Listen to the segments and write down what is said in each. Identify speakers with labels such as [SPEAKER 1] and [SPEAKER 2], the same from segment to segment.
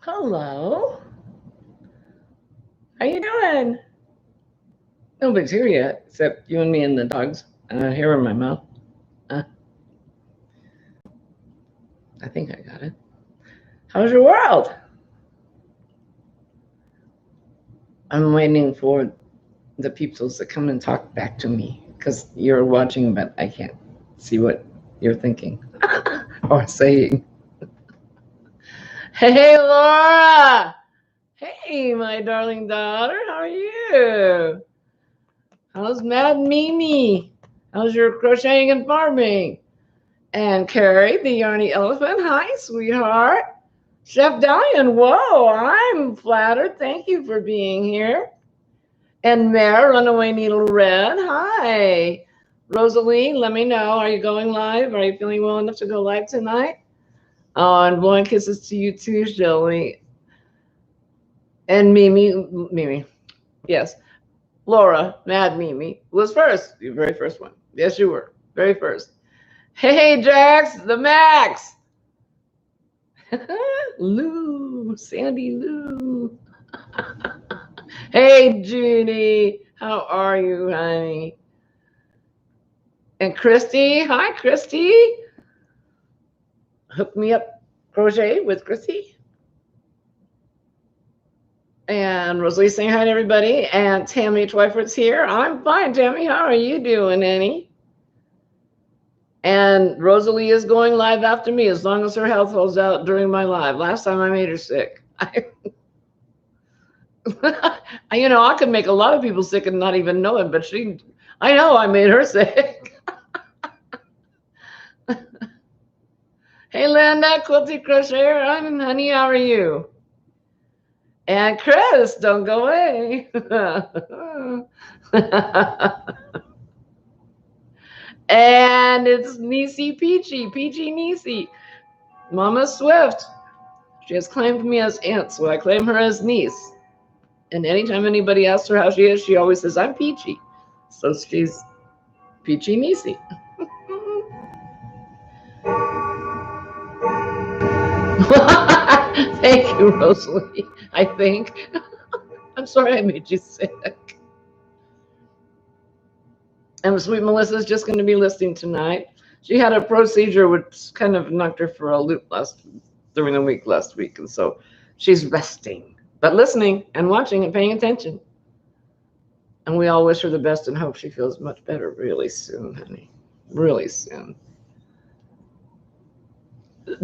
[SPEAKER 1] Hello. How you doing? Nobody's here yet, except you and me and the dogs. Hair in my mouth. Uh, I think I got it. How's your world? I'm waiting for the peoples to come and talk back to me because you're watching, but I can't see what you're thinking or saying. Hey, Laura. Hey, my darling daughter. How are you? How's Mad Mimi? How's your crocheting and farming? And Carrie, the Yarny Elephant. Hi, sweetheart. Chef Dalian, whoa, I'm flattered. Thank you for being here. And Mare, Runaway Needle Red. Hi. Rosalie, let me know. Are you going live? Are you feeling well enough to go live tonight? Oh, and blowing kisses to you too, Shelly. And Mimi. Yes. Laura, Mad Mimi, was first. The very first one. Yes, you were. Very first. Hey, Jax, the Max. Lou, Sandy Lou. Hey, Judy, how are you, honey? And Christy, hi, Christy. Hook me up, crochet with Christy. And Rosalie saying hi to everybody. And Tammy Twyford's here. I'm fine, Tammy. How are you doing, Annie? And Rosalie is going live after me as long as her health holds out during my live. Last time I made her sick. I could make a lot of people sick and not even know it, but I know I made her sick. Hey, Linda, Quilty Crocheter, honey, how are you? And Chris, don't go away. And it's Niecy Peachy Niecy. Mama Swift. She has claimed me as aunt, so I claim her as niece. And anytime anybody asks her how she is, she always says, I'm Peachy. So she's Peachy Niecy. Thank you, Rosalie. I think. I'm sorry I made you sick. And sweet Melissa's just going to be listening tonight. She had a procedure which kind of knocked her for a loop during the week last week, and so she's resting, but listening and watching and paying attention. And we all wish her the best and hope she feels much better really soon, honey. Really soon.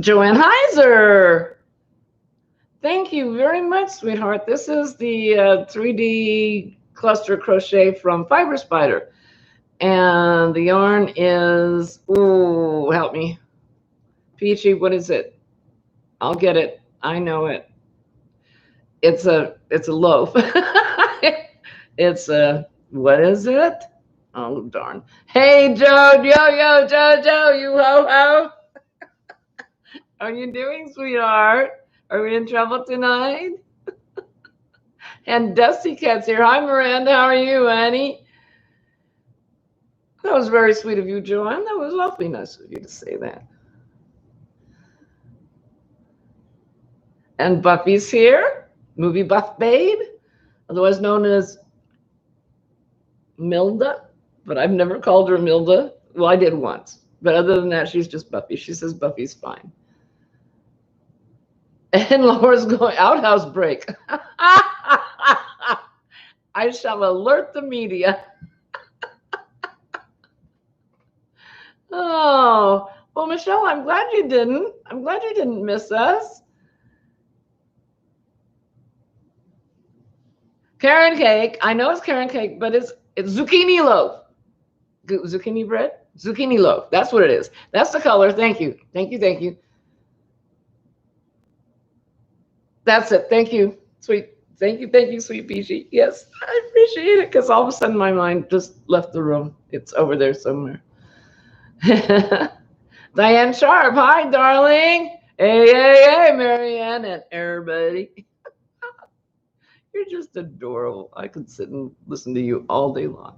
[SPEAKER 1] Joanne Heiser. Thank you very much, sweetheart. This is the 3D cluster crochet from Fiber Spider. And the yarn is, ooh, help me. Peachy, what is it? I'll get it. I know it. It's a loaf. It's a, what is it? Oh, darn. Hey, Joe, Joe, you ho-ho. How are you doing, sweetheart? Are we in trouble tonight? And Dusty Cat's here. Hi, Miranda. How are you, honey? That was very sweet of you, Joanne. That was awfully nice of you to say that. And Buffy's here, movie buff babe, otherwise known as Milda, but I've never called her Milda. Well, I did once, but other than that, she's just Buffy. She says Buffy's fine. And Laura's going, outhouse break. I shall alert the media. Oh, well, Michelle, I'm glad you didn't. I'm glad you didn't miss us. Karen cake. I know it's Karen cake, but it's zucchini loaf. Zucchini bread? Zucchini loaf. That's what it is. That's the color. Thank you. Thank you. Thank you. That's it. Thank you. Sweet. Thank you, sweet Peachy. Yes, I appreciate it because all of a sudden my mind just left the room. It's over there somewhere. Diane Sharp. Hi, darling. Hey, Marianne and everybody. You're just adorable. I could sit and listen to you all day long.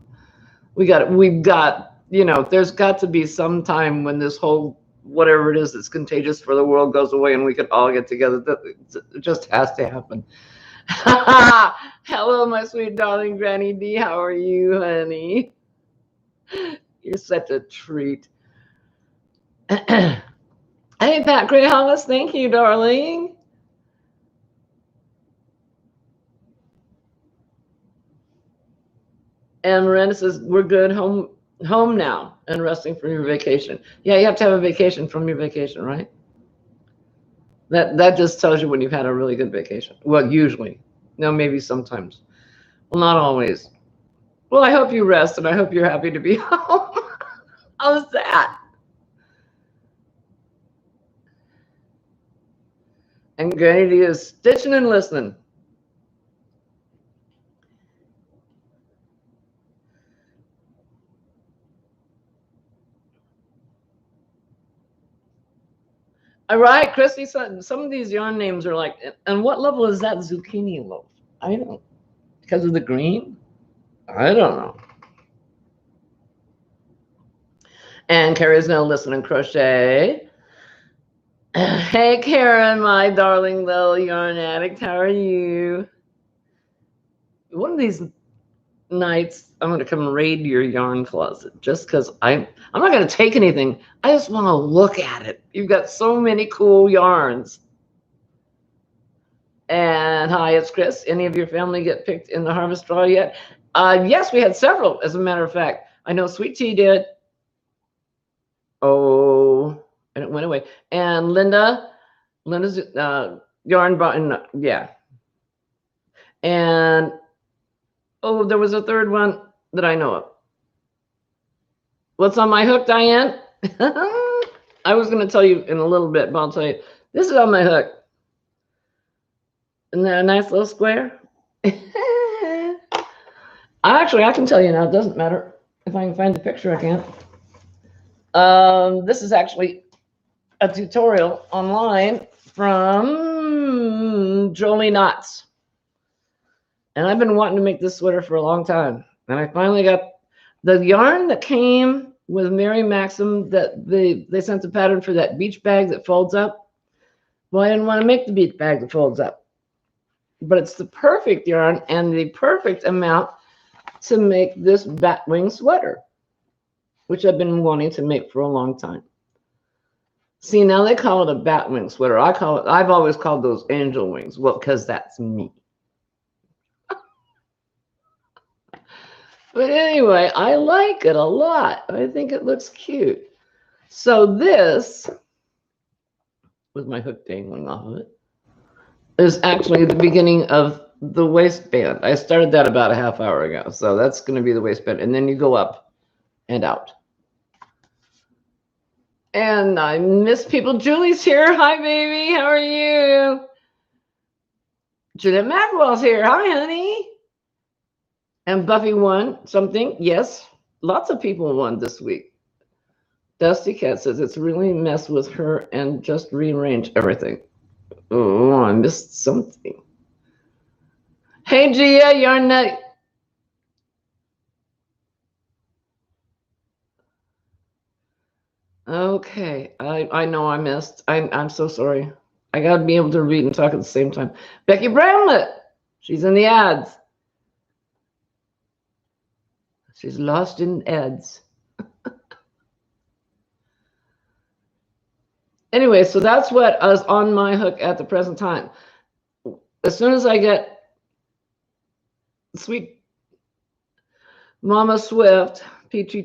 [SPEAKER 1] We've got, there's got to be some time when this whole whatever it is that's contagious for the world goes away and we can all get together. It just has to happen. Hello, my sweet darling Granny D. How are you, honey? You're such a treat. Hey, Pat Gray Hollis. Thank you, darling. And Miranda says, we're good home now and resting from your vacation. Yeah, you have to have a vacation from your vacation, right? That just tells you when you've had a really good vacation. Well, usually. No, maybe sometimes. Well, not always. Well, I hope you rest and I hope you're happy to be home. How's that? And Granny is stitching and listening. All right, Christy, some of these yarn names are like, and what level is that zucchini loaf? I don't, because of the green? I don't know. And Carrie's going to listen and crochet. Hey, Karen, my darling little yarn addict. How are you? One of these nights, I'm going to come raid your yarn closet just because I'm not going to take anything. I just want to look at it. You've got so many cool yarns. And hi, it's Chris. Any of your family get picked in the harvest draw yet? Yes, we had several, as a matter of fact. I know Sweet Tea did. Oh, and it went away. And Linda's yarn button, yeah. And oh, there was a third one that I know of. What's on my hook, Diane? I was going to tell you in a little bit, but I'll tell you. This is on my hook. Isn't that a nice little square? Actually, I can tell you now. It doesn't matter. If I can find the picture, I can't. This is actually a tutorial online from Jolie Knots. And I've been wanting to make this sweater for a long time. And I finally got the yarn that came with Mary Maxim that they sent the pattern for that beach bag that folds up. Well, I didn't want to make the beach bag that folds up. But it's the perfect yarn and the perfect amount to make this batwing sweater, which I've been wanting to make for a long time. See, now they call it a batwing sweater. I've always called those angel wings. Well, because that's me. But anyway, I like it a lot. I think it looks cute. So this, with my hook dangling off of it, is actually the beginning of the waistband. I started that about a half hour ago. So that's going to be the waistband. And then you go up and out. And I miss people. Julie's here. Hi, baby. How are you? Jeanette Maxwell's here. Hi, honey. And Buffy won something. Yes, lots of people won this week. Dusty Cat says it's really messed with her and just rearrange everything. Oh, I missed something. Hey, Gia, Yarn Nut. Okay, I know I missed. I'm so sorry. I got to be able to read and talk at the same time. Becky Bramlett. She's in the ads. She's lost in ads. Anyway, so that's what is on my hook at the present time. As soon as I get sweet Mama Swift, Peachy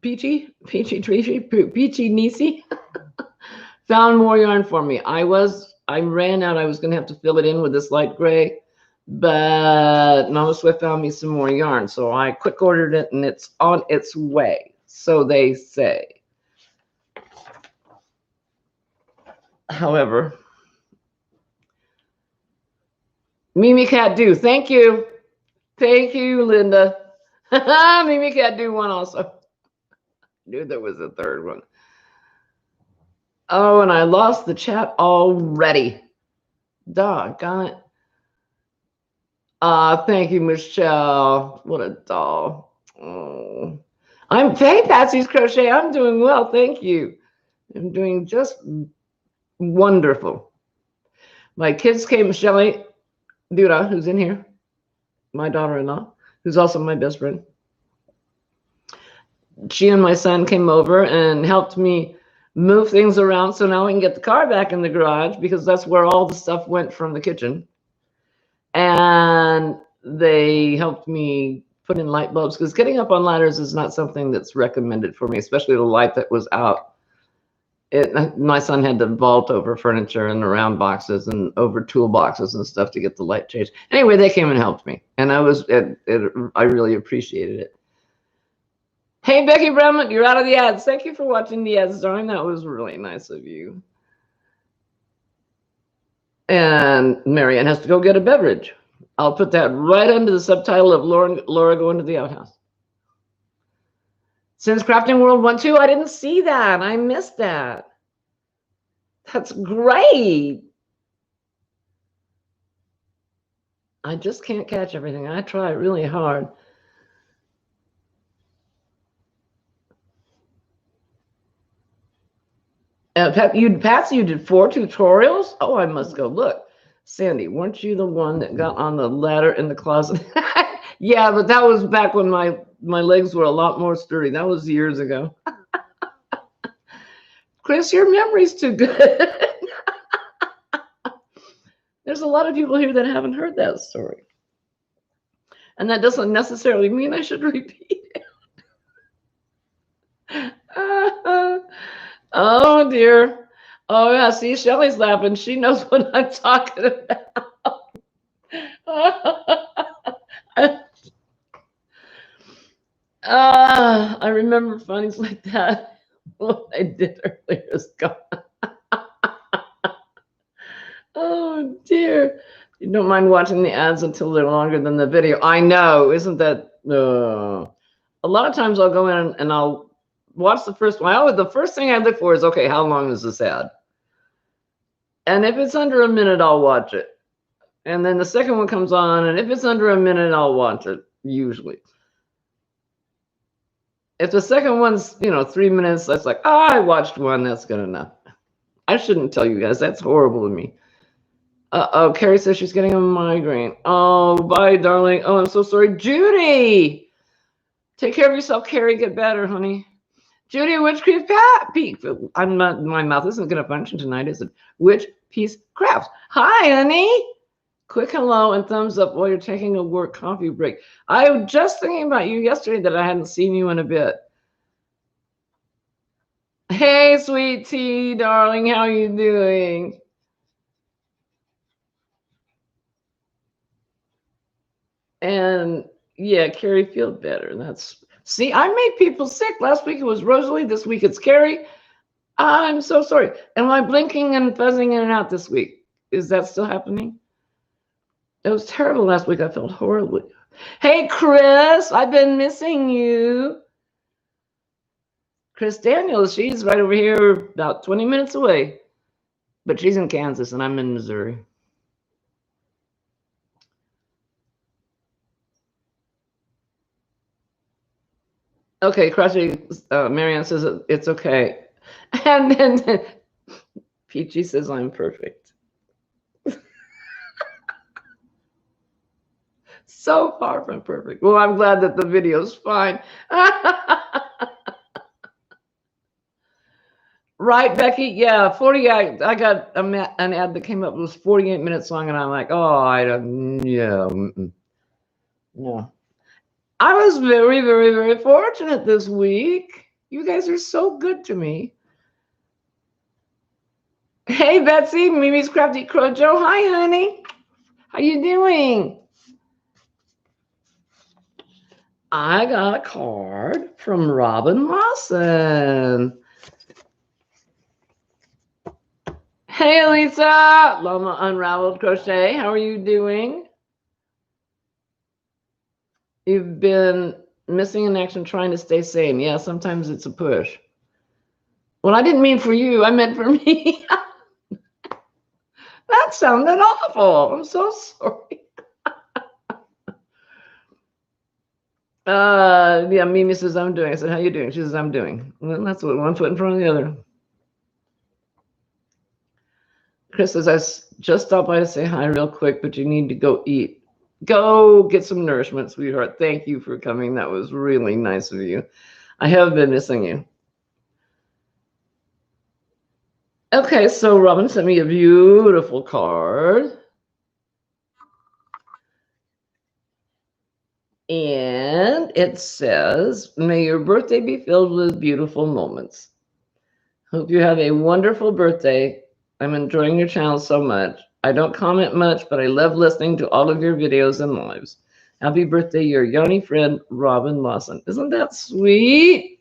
[SPEAKER 1] Niecy, found more yarn for me. I ran out. I was going to have to fill it in with this light gray, but Mama Swift found me some more yarn. So I quick ordered it and it's on its way. So they say. However, Mimi Cat Do. Thank you. Thank you, Linda. Mimi Cat Do one also. I knew there was a third one. Oh, and I lost the chat already. Doggone it. Thank you, Michelle. What a doll. Oh. Hey, Patsy's Crochet. I'm doing well. Thank you. I'm doing just wonderful. My kids came, Shelly, Duda, who's in here, my daughter-in-law, who's also my best friend. She and my son came over and helped me move things around so now we can get the car back in the garage because that's where all the stuff went from the kitchen. And they helped me put in light bulbs because getting up on ladders is not something that's recommended for me, especially the light that was out. My son had to vault over furniture and around boxes and over toolboxes and stuff to get the light changed. Anyway, they came and helped me, and I really appreciated it. Hey, Becky Brown, you're out of the ads. Thank you for watching the ads, darling. That was really nice of you. And Marianne has to go get a beverage. I'll put that right under the subtitle of Laura going to the outhouse. Since Crafting World 1-2, I didn't see that. I missed that. That's great. I just can't catch everything. I try really hard. Patsy, you did 4 tutorials? Oh, I must go look. Sandy, weren't you the one that got on the ladder in the closet? Yeah, but that was back when my legs were a lot more sturdy. That was years ago. Chris, your memory's too good. There's a lot of people here that haven't heard that story. And that doesn't necessarily mean I should repeat it. Oh, dear. Oh, yeah. See, Shelly's laughing. She knows what I'm talking about. I remember funnies like that. What I did earlier is gone. Oh, dear. You don't mind watching the ads until they're longer than the video. I know. Isn't that... A lot of times I'll go in and I'll watch the first one. The first thing I look for is, okay, how long is this ad? And if it's under a minute, I'll watch it. And then the second one comes on, and if it's under a minute, I'll watch it, usually. If the second one's, 3 minutes, that's like, I watched one, that's good enough. I shouldn't tell you guys. That's horrible to me. Oh, Carrie says she's getting a migraine. Oh, bye, darling. Oh, I'm so sorry. Judy! Take care of yourself, Carrie. Get better, honey. Judy, Witch Creek Peak. My mouth isn't going to function tonight, is it? Witch Piece Crafts. Hi, honey. Quick hello and thumbs up while you're taking a work coffee break. I was just thinking about you yesterday that I hadn't seen you in a bit. Hey, sweet tea, darling. How are you doing? And yeah, Carrie, feel better. See, I made people sick. Last week it was Rosalie. This week it's Carrie. I'm so sorry. Am I blinking and fuzzing in and out this week? Is that still happening? It was terrible last week. I felt horribly. Hey, Chris, I've been missing you. Chris Daniels, she's right over here, about 20 minutes away. But she's in Kansas and I'm in Missouri. Okay, Crushy, Marianne says it's okay. And then Peachy says I'm perfect. So far from perfect. Well, I'm glad that the video's fine. Right, Becky? Yeah, 48. I got an ad that came up. It was 48 minutes long, and I'm like, oh, I don't, yeah. No. I was very, very, very fortunate this week. You guys are so good to me. Hey, Betsy, Mimi's Crafty Crojo. Hi, honey. How you doing? I got a card from Robin Lawson. Hey, Lisa, Loma Unraveled Crochet. How are you doing? You've been missing in action trying to stay sane. Yeah, sometimes it's a push. Well, I didn't mean for you. I meant for me. That sounded awful. I'm so sorry. Yeah, Mimi says, I'm doing. I said, how you doing? She says, I'm doing. Well, that's what one foot in front of the other. Chris says, just stopped by to say hi real quick, but you need to go eat. Go get some nourishment, sweetheart. Thank you for coming. That was really nice of you. I have been missing you. Okay, so Robin sent me a beautiful card. And it says, may your birthday be filled with beautiful moments. Hope you have a wonderful birthday. I'm enjoying your channel so much. I don't comment much, but I love listening to all of your videos and lives. Happy birthday, your Yoni friend, Robin Lawson. Isn't that sweet?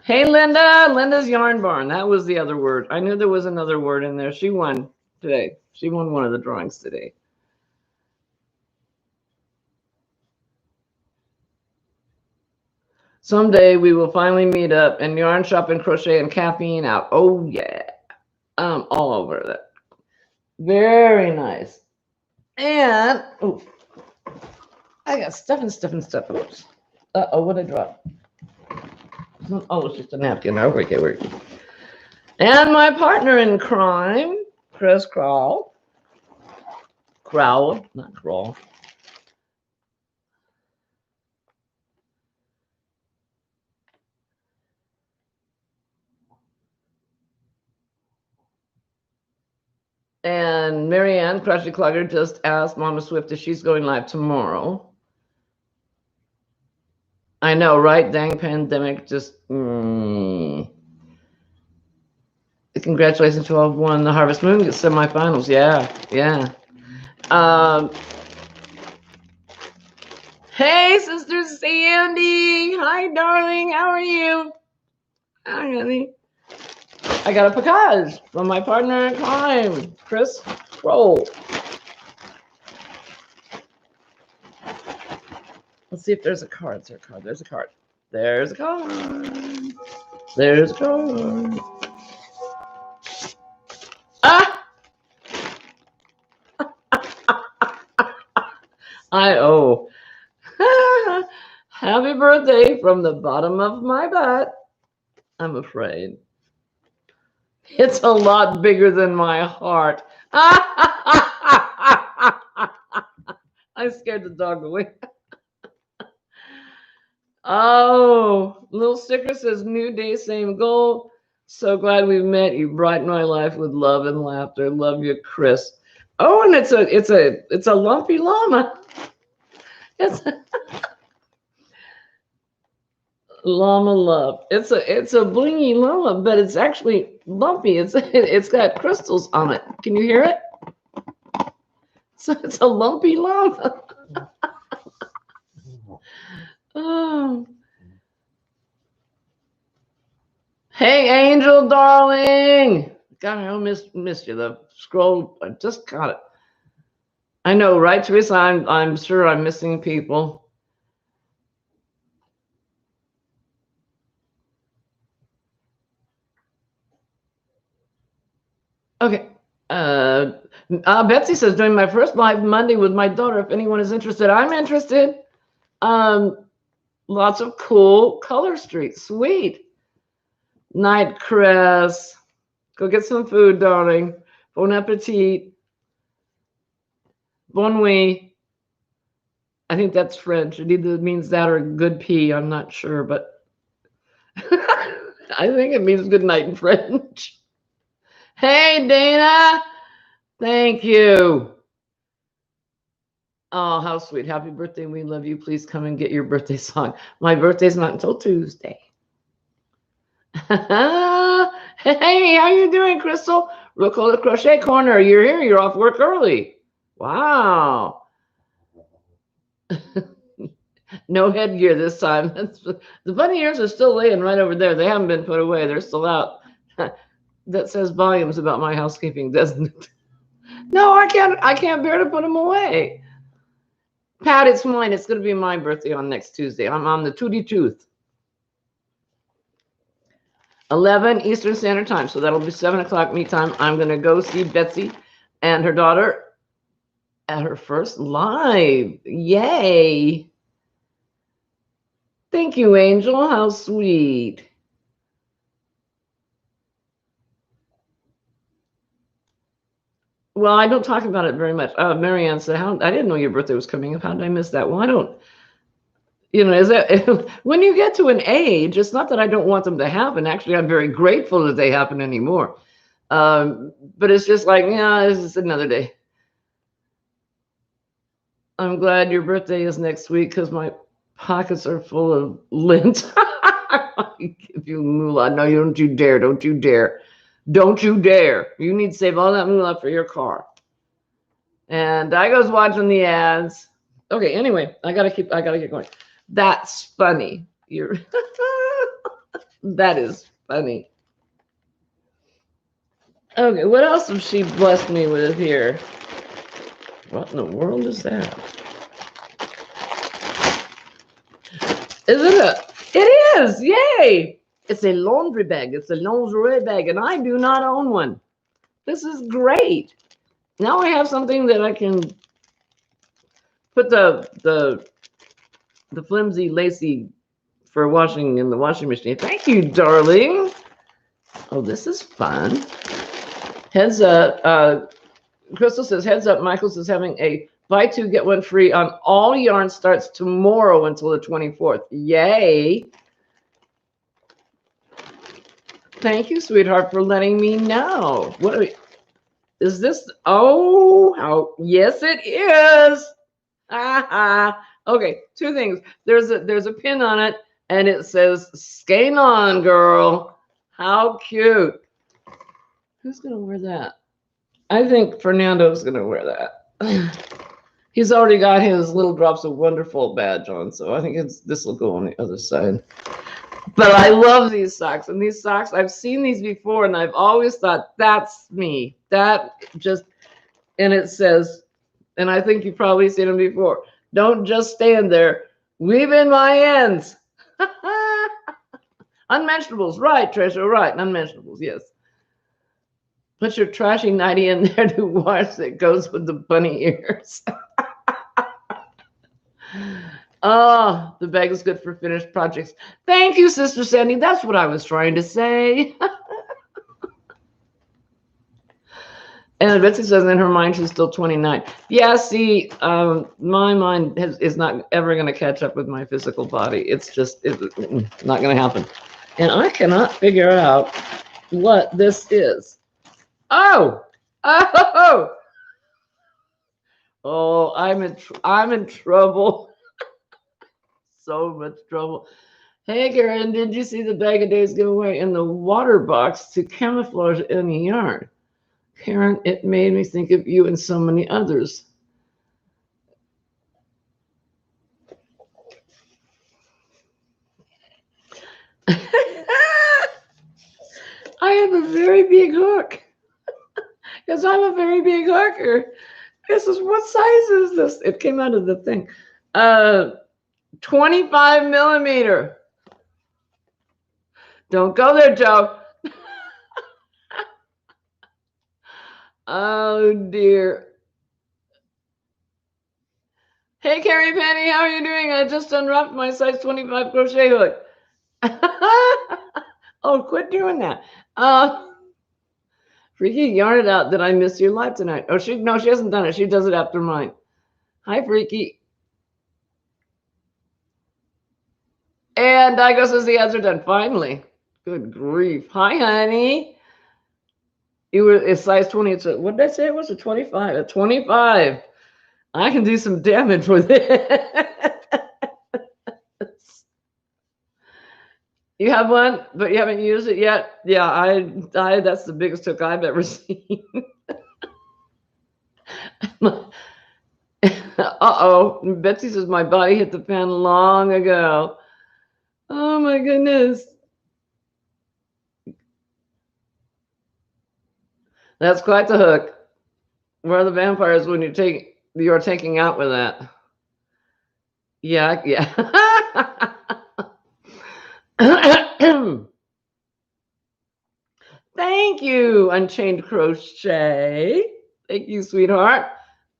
[SPEAKER 1] Hey, Linda. Linda's Yarn Barn. That was the other word. I knew there was another word in there. She won today. She won one of the drawings today. Someday we will finally meet up and yarn shop and crochet and caffeine out. Oh, yeah. I'm all over that. Very nice. And, oh, I got stuff. Oops. Uh-oh, what did I drop? Oh, it's just a napkin. Okay, wait. And my partner in crime, Chris Crowell. Crowell, not Crawl. And Marianne Crushy Clogger just asked Mama Swift if she's going live tomorrow. I know, right? Dang pandemic just. Congratulations to all who won the Harvest Moon semifinals. Yeah. Hey, Sister Sandy. Hi, darling. How are you? Hi, honey. I got a package from my partner in crime, Chris Kroll. Let's see if there's a card. There's a card. There's a card. Ah! Happy birthday from the bottom of my butt. I'm afraid. It's a lot bigger than my heart. I scared the dog away. Oh, little sticker says, new day, same goal. So glad we met. You brighten my life with love and laughter. Love you, Chris. Oh, and it's a lumpy llama. It's a llama love. It's a blingy llama, but it's actually lumpy. It's got crystals on it. Can you hear it? So it's a lumpy llama. Oh. Hey, Angel, darling. God, I missed you. The scroll, I just got it. I know, right, Teresa? I'm sure I'm missing people. Okay. Betsy says, doing my first live Monday with my daughter. If anyone is interested, I'm interested. Lots of cool color streets. Sweet. Night Cress. Go get some food, darling. Bon appetit. Bon nuit. I think that's French. It either means that or good pee. I'm not sure, but I think it means good night in French. Hey, Dana. Thank you. Oh, how sweet. Happy birthday. We love you. Please come and get your birthday song. My birthday's not until Tuesday. Hey, how you doing, Crystal? Rocola Crochet Corner. You're here. You're off work early. Wow. No headgear this time. The bunny ears are still laying right over there. They haven't been put away. They're still out. That says volumes about my housekeeping, doesn't it? No, I can't bear to put them away. Pat, it's mine. It's going to be my birthday on next Tuesday. I'm on the Tootie Tooth. 11 Eastern Standard Time. So that'll be 7 o'clock me time. I'm going to go see Betsy and her daughter at her first live. Yay. Thank you, Angel. How sweet. Well, I don't talk about it very much. Marianne said, "How I didn't know your birthday was coming up. How did I miss that?" Well, I don't. Is that when you get to an age? It's not that I don't want them to happen. Actually, I'm very grateful that they happen anymore. But it's just like, yeah, this is another day. I'm glad your birthday is next week because my pockets are full of lint. Give you moolah. No, you don't you dare. Don't you dare. Don't you dare. You need to save all that moolah for your car. And I was watching the ads. Okay, anyway, I gotta keep going. That's funny. That is funny. Okay, what else has she blessed me with here? What in the world is that? Is it it is, yay! It's a laundry bag. It's a lingerie bag, and I do not own one. This is great. Now I have something that I can put the flimsy, lacy for washing in the washing machine. Thank you, darling. Oh, this is fun. Heads up. Crystal says, heads up, Michaels is having a buy two, get one free on all yarn, starts tomorrow until the 24th. Yay. Thank you, sweetheart, for letting me know. Is this? Oh, how? Yes, it is. Okay, two things. There's a pin on it, and it says "Skein on, girl." How cute. Who's gonna wear that? I think Fernando's gonna wear that. He's already got his little drops of wonderful badge on, so I think this will go on the other side. But I love these socks, and these socks, I've seen these before, and I've always thought, that's me. That just, and it says, and I think you've probably seen them before, don't just stand there, weave in my ends. Unmentionables, right, Treasure, right, unmentionables, yes. Put your trashy nightie in there to wash. It goes with the bunny ears. Oh, the bag is good for finished projects. Thank you, Sister Sandy. That's what I was trying to say. And Betsy says in her mind she's still 29. Yeah, see, my mind is not ever going to catch up with my physical body. It's just not going to happen. And I cannot figure out what this is. Oh, I'm in trouble. So much trouble. Hey, Karen, did you see the bag of days giveaway in the water box to camouflage any yarn? Karen, it made me think of you and so many others. I have a very big hook because I'm a very big hooker. This is, what size is this? It came out of the thing. 25 millimeter. Don't go there, Joe. Oh, dear. Hey, Carrie Penny, how are you doing? I just unwrapped my size 25 crochet hook. Oh, quit doing that. Freaky, yarn it out. Did I miss your live tonight? Oh, she hasn't done it. She does it after mine. Hi, Freaky. And Digo says the ads are done. Finally. Good grief. Hi, honey. It's size 20. What did I say? It was a 25. A 25. I can do some damage with it. You have one, but you haven't used it yet? Yeah, I that's the biggest hook I've ever seen. Uh-oh. Betsy says my body hit the fan long ago. Oh my goodness. That's quite the hook. Where are the vampires when you're taking out with that? Yeah, yeah. Thank you, Unchained Crochet. Thank you, sweetheart.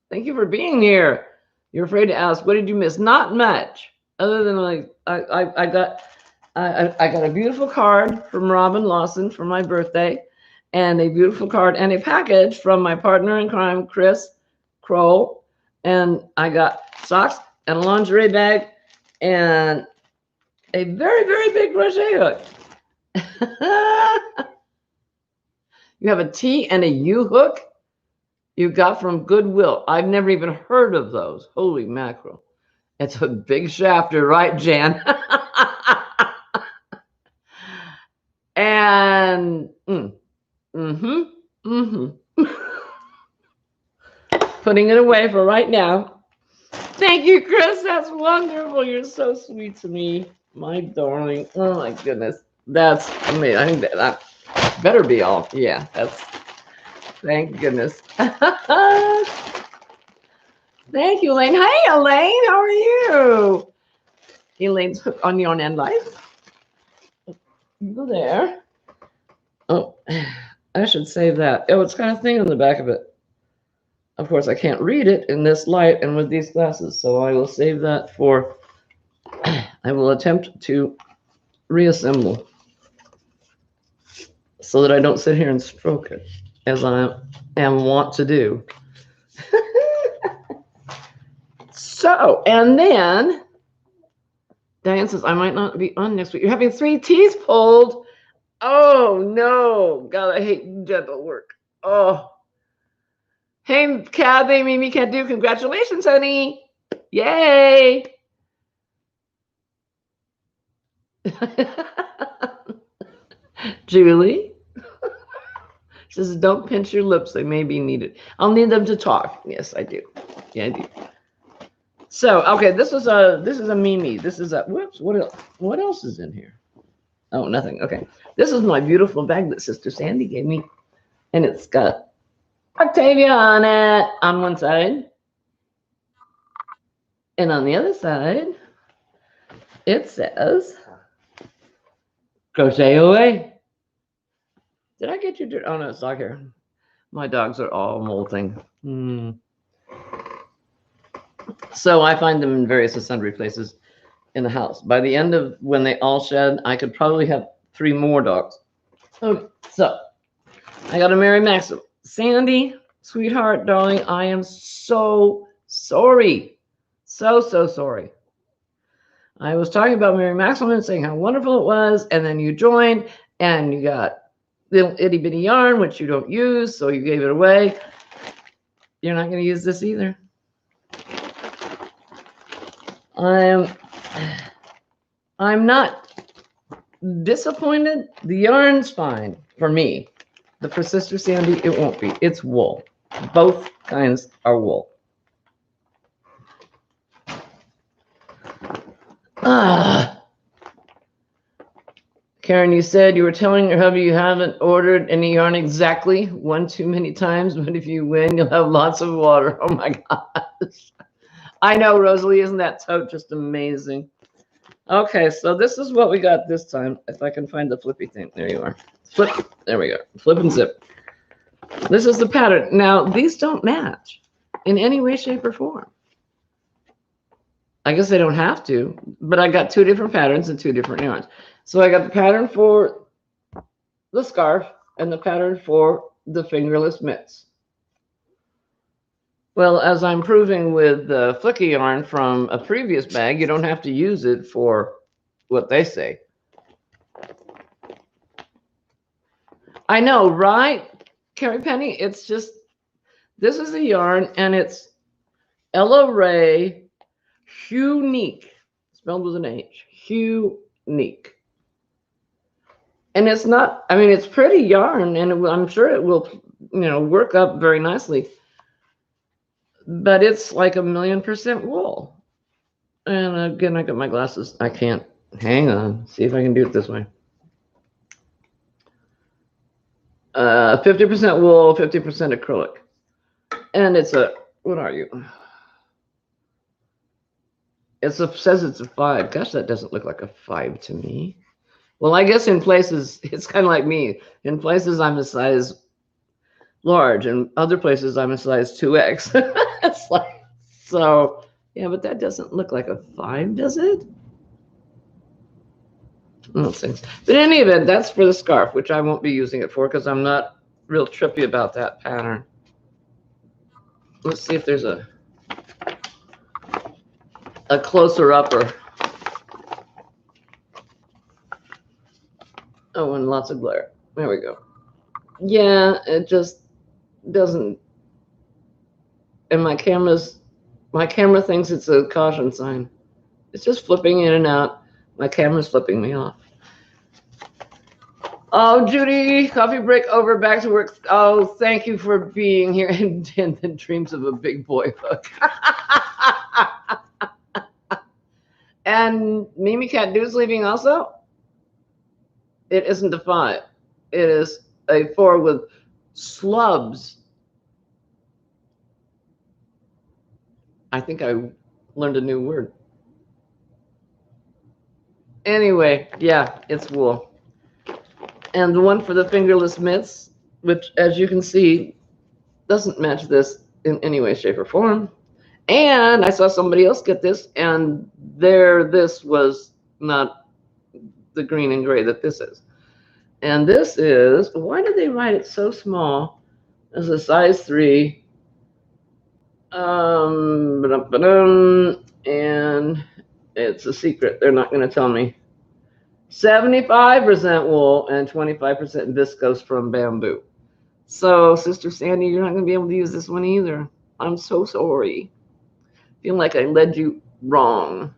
[SPEAKER 1] Thank you for being here. You're afraid to ask, what did you miss? Not much, other than like I got a beautiful card from Robin Lawson for my birthday, and a beautiful card and a package from my partner in crime, Chris Kroll. And I got socks and a lingerie bag and a very, very big crochet hook. You have a T and a U hook you got from Goodwill. I've never even heard of those. Holy mackerel. It's a big shafter, right, Jan? And putting it away for right now. Thank you, Chris. That's wonderful. You're so sweet to me, my darling. Oh my goodness. That's amazing. I think that better be all. Yeah, that's thank goodness. Thank you, Elaine. Hey, Elaine, how are you? Elaine's hook on yarn and life. You go there. Oh, I should save that. Oh, it's got a thing on the back of it. Of course, I can't read it in this light and with these glasses, so I will save that for, I will attempt to reassemble so that I don't sit here and stroke it as I am wont to do. So, and then Diane says, I might not be on next week. You're having 3 teas pulled. Oh, no. God, I hate dental work. Oh. Hey, Kathy, Mimi can't do. Congratulations, honey. Yay. Julie says, don't pinch your lips. They may be needed. I'll need them to talk. Yes, I do. Yeah, I do. So, okay, this is a Mimi. This is a, whoops, what else is in here? Oh, nothing. Okay. This is my beautiful bag that Sister Sandy gave me. And it's got Octavia on it on one side. And on the other side, it says, crochet away. Did I get you? Oh, no, it's not here. My dogs are all molting. So I find them in various and sundry places in the house. By the end of when they all shed, I could probably have 3 more dogs. Okay, so I got a Mary Maxim. Sandy, sweetheart, darling, I am so sorry. So sorry. I was talking about Mary Maxim and saying how wonderful it was, and then you joined, and you got little itty bitty yarn, which you don't use, so you gave it away. You're not going to use this either. I'm not disappointed. The yarn's fine for me. But for Sister Sandy, it won't be. It's wool. Both kinds are wool. Karen, you said you were telling your hubby you haven't ordered any yarn exactly one too many times, but if you win, you'll have lots of water. Oh my gosh. I know, Rosalie, isn't that tote just amazing? Okay, so this is what we got this time. If I can find the flippy thing. There you are. Flip. There we go. Flip and zip. This is the pattern. Now, these don't match in any way, shape, or form. I guess they don't have to, but I got 2 different patterns and 2 different yarns. So I got the pattern for the scarf and the pattern for the fingerless mitts. Well, as I'm proving with the flicky yarn from a previous bag, you don't have to use it for what they say. I know, right, Carrie Penny? It's just, this is a yarn, and it's Ella Ray Unique, spelled with an H, Unique. And it's not, I mean, it's pretty yarn, and I'm sure it will, work up very nicely. But it's like 1,000,000% wool. And again, I got my glasses. I can't. Hang on. See if I can do it this way. 50% wool, 50% acrylic. And it's a, what are you? Says it's a 5. Gosh, that doesn't look like a 5 to me. Well, I guess in places, it's kind of like me. In places, I'm a size large, and other places, I'm a size 2X. It's like, so, yeah, but that doesn't look like a 5, does it? Those things. But in any event, that's for the scarf, which I won't be using it for because I'm not real trippy about that pattern. Let's see if there's a closer upper. Oh, and lots of glare. There we go. Yeah, it just doesn't. And my camera thinks it's a caution sign. It's just flipping in and out. My camera's flipping me off. Oh, Judy, coffee break over, back to work. Oh, thank you for being here in the dreams of a big boy hook. And Mimi Cat Dude's leaving also? It isn't a 5. It is a 4 with slubs. I think I learned a new word. Anyway, yeah, it's wool. And the one for the fingerless mitts, which, as you can see, doesn't match this in any way, shape, or form. And I saw somebody else get this, and this was not the green and gray that this is. And this is, why did they write it so small as a size 3? And it's a secret. They're not going to tell me. 75% wool and 25% viscose from bamboo. So, Sister Sandy, you're not going to be able to use this one either. I'm so sorry. Feel like I led you wrong.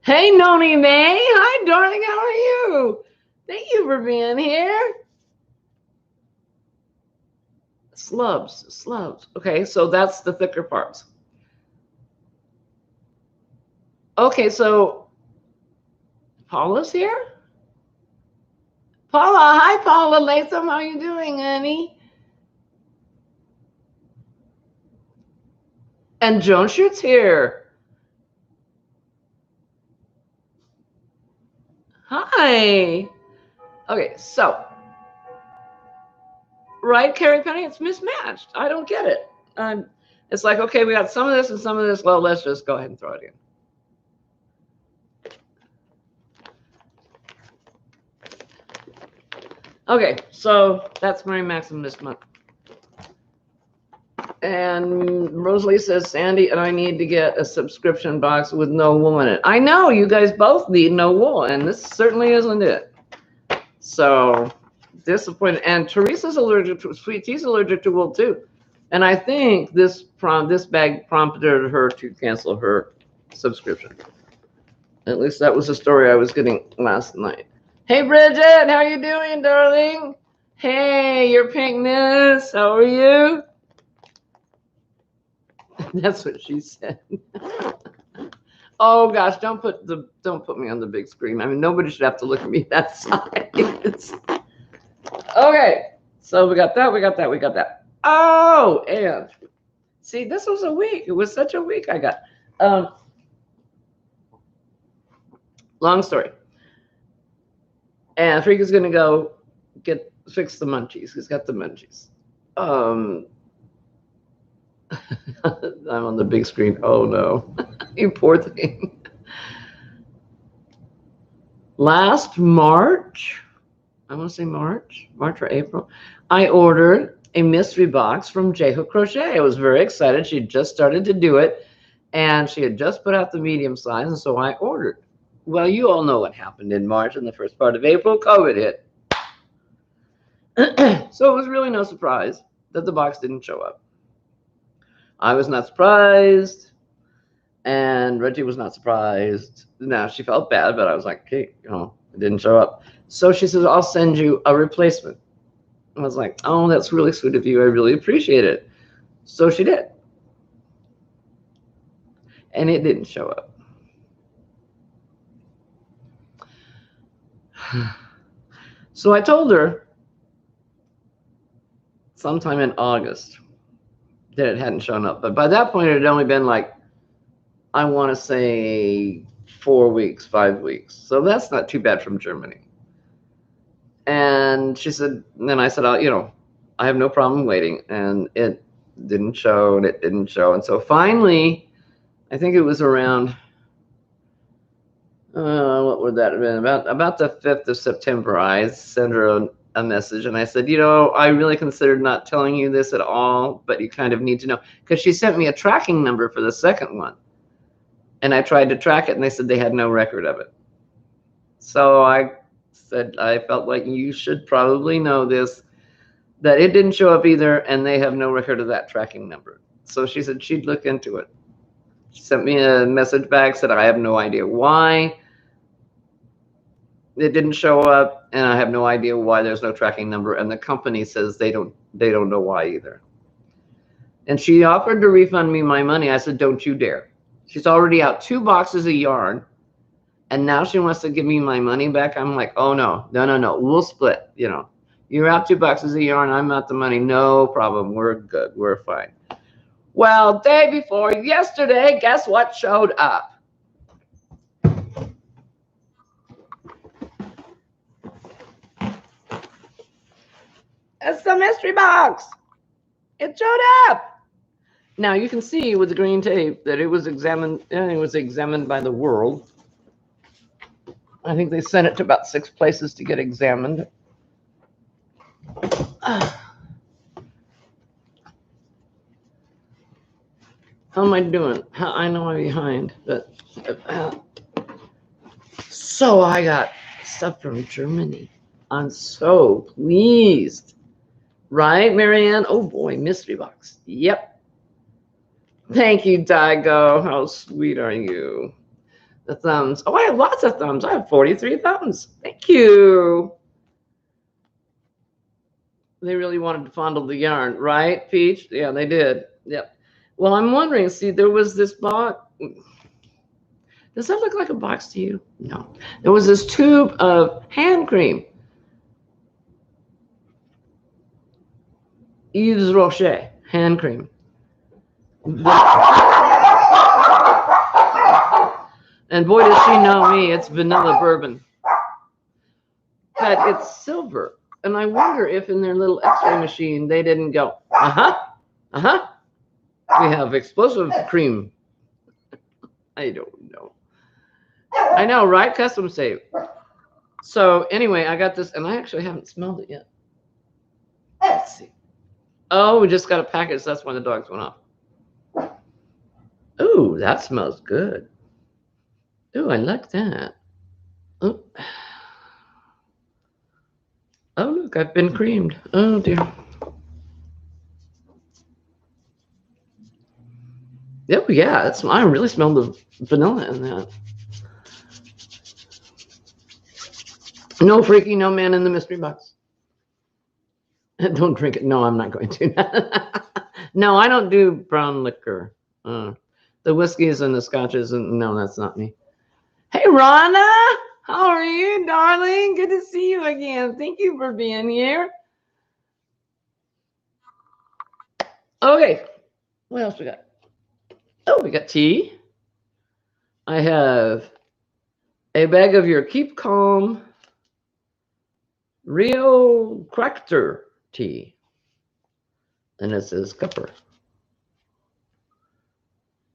[SPEAKER 1] Hey, Noni May. Hi, darling. How are you? Thank you for being here. Slubs. Okay, so that's the thicker parts. Okay, so Paula's here? Paula, hi Paula Latham, how you doing, honey? And Joan Schutt's here. Hi. Okay, so, right, Carrie Penny, it's mismatched. I don't get it. It's like, okay, we got some of this and some of this. Well, let's just go ahead and throw it in. Okay, so that's Mary Maxim this month. And Rosalie says, Sandy and I need to get a subscription box with no wool in it. I know, you guys both need no wool, and this certainly isn't it. So, disappointed. And Teresa's allergic to, Sweet Tea's allergic to wool too. And I think this bag prompted her to cancel her subscription. At least that was the story I was getting last night. Hey, Bridget, how are you doing, darling? Hey, your pinkness, how are you? That's what she said. Oh gosh, don't put me on the big screen. I mean, nobody should have to look at me that size. Okay, so we got that. Oh, and see, this was a week. It was such a week I got. Long story. And Freak is gonna go fix the munchies. He's got the munchies. I'm on the big screen. Oh no, you poor thing. Last March, I want to say March or April, I ordered a mystery box from J-Hook Crochet. I was very excited. She had just started to do it, and she had just put out the medium size, and so I ordered. Well, you all know what happened in March and the first part of April. COVID hit. So it was really no surprise that the box didn't show up. I was not surprised, and Reggie was not surprised. Now, she felt bad, but I was like, okay, it didn't show up. So she says, I'll send you a replacement. I was like, oh, that's really sweet of you. I really appreciate it. So she did. And it didn't show up. So I told her sometime in August that it hadn't shown up. But by that point, it had only been like, I want to say 4 weeks, 5 weeks. So that's not too bad from Germany. And she said, and then I said, I have no problem waiting. And it didn't show, and it didn't show. And so finally, I think it was around, what would that have been? About the 5th of September, I sent her a message, and I said, you know, I really considered not telling you this at all, but you kind of need to know, because she sent me a tracking number for the second one, and I tried to track it, and they said they had no record of it. So I said, I felt like you should probably know this, that it didn't show up either, and they have no record of that tracking number. So she said she'd look into it. She sent me a message back, said I have no idea why it didn't show up, and I have no idea why there's no tracking number, and the company says they don't know why either. And she offered to refund me my money. I said, don't you dare. She's already out 2 boxes of yarn, and now she wants to give me my money back. I'm like, oh no, we'll split. You know, you're out 2 boxes of yarn, I'm out the money, no problem, we're good, we're fine. Well, day before yesterday, guess what showed up? It's the mystery box. It showed up. Now you can see with the green tape that it was examined, and it was examined by the world. I think they sent it to about 6 places to get examined. How am I doing? I know I'm behind, but so I got stuff from Germany. I'm so pleased. Right, Marianne? Oh boy, mystery box. Yep. Thank you, Daigo. How sweet are you? The thumbs. Oh, I have lots of thumbs. I have 43 thumbs. Thank you. They really wanted to fondle the yarn, right, Peach? Yeah, they did. Yep. Well, I'm wondering, see, there was this box. Does that look like a box to you? No. There was this tube of hand cream. Yves Rocher hand cream. And boy, does she know me, it's vanilla bourbon. But it's silver. And I wonder if in their little x-ray machine, they didn't go, we have explosive cream. I don't know. I know, right? Custom save. So anyway, I got this, and I actually haven't smelled it yet. Let's see. Oh, we just got a package. That's when the dogs went off. Ooh, that smells good. Ooh, I like that. Ooh. Oh, look, I've been creamed. Oh, dear. Oh, yeah, I really smell the vanilla in that. No freaky, no man in the mystery box. Don't drink it. No, I'm not going to. No, I don't do brown liquor. The whiskeys and the scotches, and no, that's not me. Hey, Rana, how are you, darling? Good to see you again. Thank you for being here. Okay, what else we got? Oh, we got tea. I have a bag of your Keep Calm Rio Cracker tea. And it says cupper.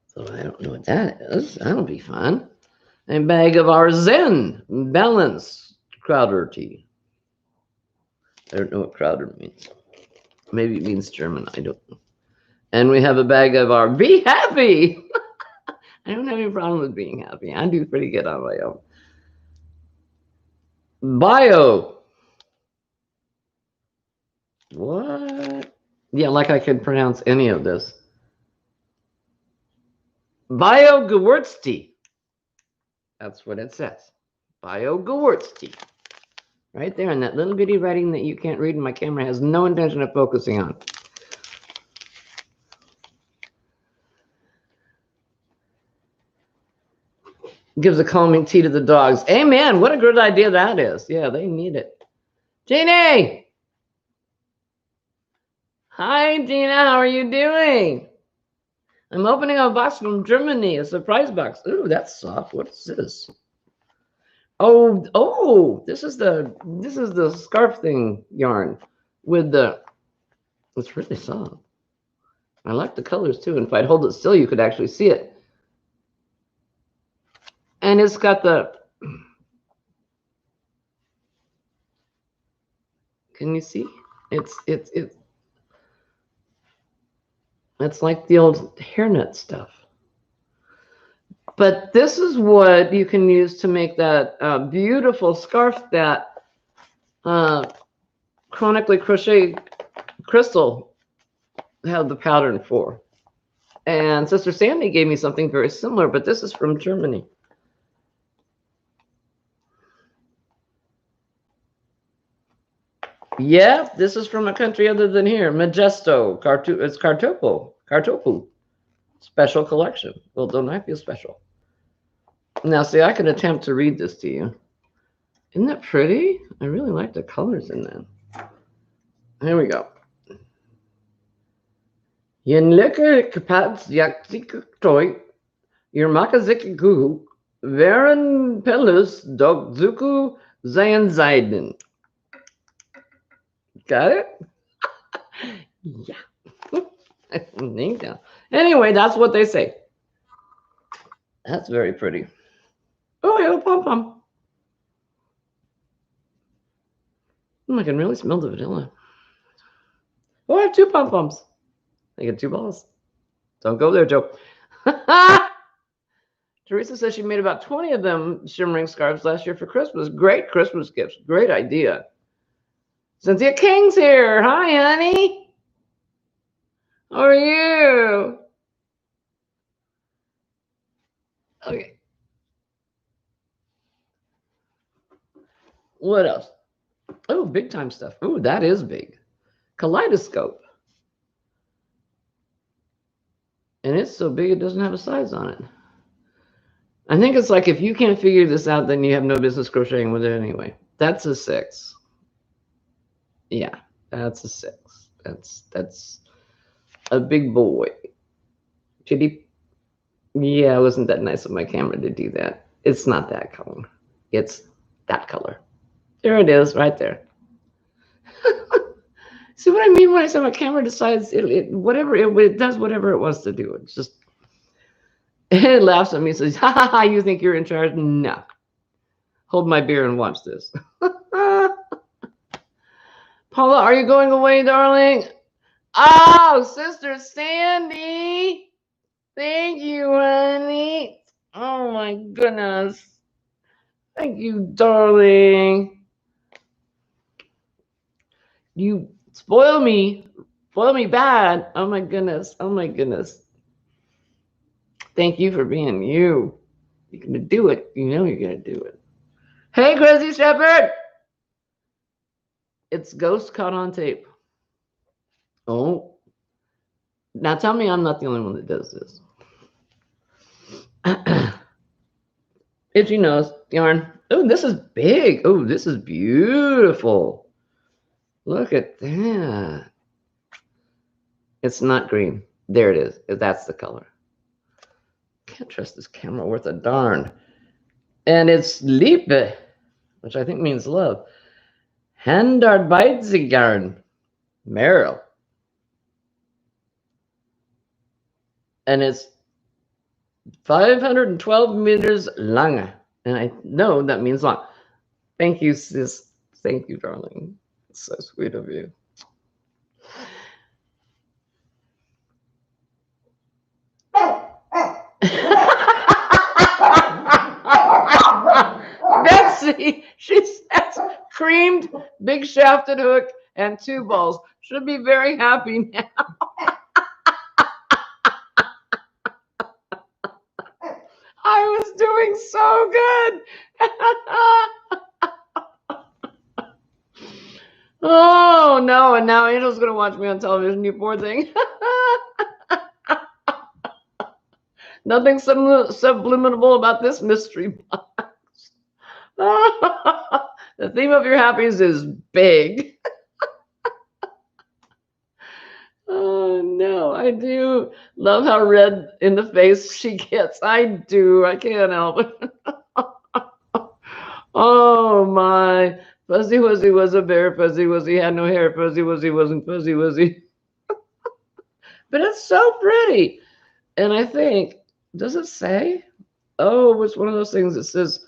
[SPEAKER 1] So I don't know what that is. That'll be fun. A bag of our Zen Balance Crowder tea. I don't know what Crowder means. Maybe it means German. I don't know. And we have a bag of our Be Happy. I don't have any problem with being happy. I do pretty good on my own. Bio. What? Yeah, like I could pronounce any of this. Bio Gewürztee. That's what it says. Bio Gewürztee. Right there in that little bitty writing that you can't read, and my camera has no intention of focusing on. Gives a calming tea to the dogs. Amen. What a good idea that is. Yeah, they need it. Jeannie. Hi, Gina. How are you doing? I'm opening a box from Germany, a surprise box. Ooh, that's soft. What is this? Oh, this is the scarf thing yarn with the, it's really soft. I like the colors too. And if I'd hold it still, you could actually see it. And it's got the, Can you see? It's like the old hairnet stuff. But this is what you can use to make that beautiful scarf that Chronically Crochet Crystal had the pattern for. And Sister Sandy gave me something very similar, but this is from Germany. Yeah, this is from a country other than here. Majesto. It's Kartopu. Special collection. Well, don't I feel special? Now, see, I can attempt to read this to you. Isn't that pretty? I really like the colors in that. Here we go. Yen lekker kapats yakzik toy, your makazik gu, varen pelus dog zuku zayan zaiden. Got it? Yeah. Anyway, that's what they say. That's very pretty. Oh, yeah, pom pom. I can really smell the vanilla. Oh, I have 2 pom poms. I get 2 balls. Don't go there, Joe. Teresa says she made about 20 of them shimmering scarves last year for Christmas. Great Christmas gifts. Great idea. Cynthia King's here. Hi, honey. How are you? Okay. What else? Oh, big time stuff. Oh, that is big. Kaleidoscope. And it's so big it doesn't have a size on it. I think it's like if you can't figure this out, then you have no business crocheting with it anyway. That's a 6. Yeah, that's a 6. That's a big boy. Chitty. Yeah, it wasn't that nice of my camera to do that. It's not that color. It's that color. There it is, right there. See what I mean when I say my camera decides it does whatever it wants to do. It's just it laughs at me and says, "Ha ha ha! You think you're in charge? No. Hold my beer and watch this." Paula, are you going away, darling? Oh, Sister Sandy. Thank you, honey. Oh my goodness. Thank you, darling. You spoil me bad. Oh my goodness. Oh my goodness. Thank you for being you. You're gonna do it. You know you're gonna do it. Hey, Crazy Shepherd. It's Ghost caught on tape. Oh. Now tell me I'm not the only one that does this. Itchy nose, yarn. Oh, this is big. Oh, this is beautiful. Look at that. It's not green. There it is. That's the color. Can't trust this camera worth a darn. And it's Liebe, which I think means love. Handarbeitsigarn. Meryl. And it's 512 meters long. And I know that means long. Thank you, sis. Thank you, darling. It's so sweet of you. Betsy, she says creamed, big shafted hook, and 2 balls. Should be very happy now. I was doing so good. Oh no, and now Angel's gonna watch me on television, you poor thing. Nothing subliminal about this mystery box. The theme of your happiness is big. Oh no, I do love how red in the face she gets. I do. I can't help it. Oh my. Fuzzy Wuzzy was a bear. Fuzzy Wuzzy had no hair. Fuzzy Wuzzy wasn't Fuzzy Wuzzy. But it's so pretty. And I think, does it say? Oh, it's one of those things that says,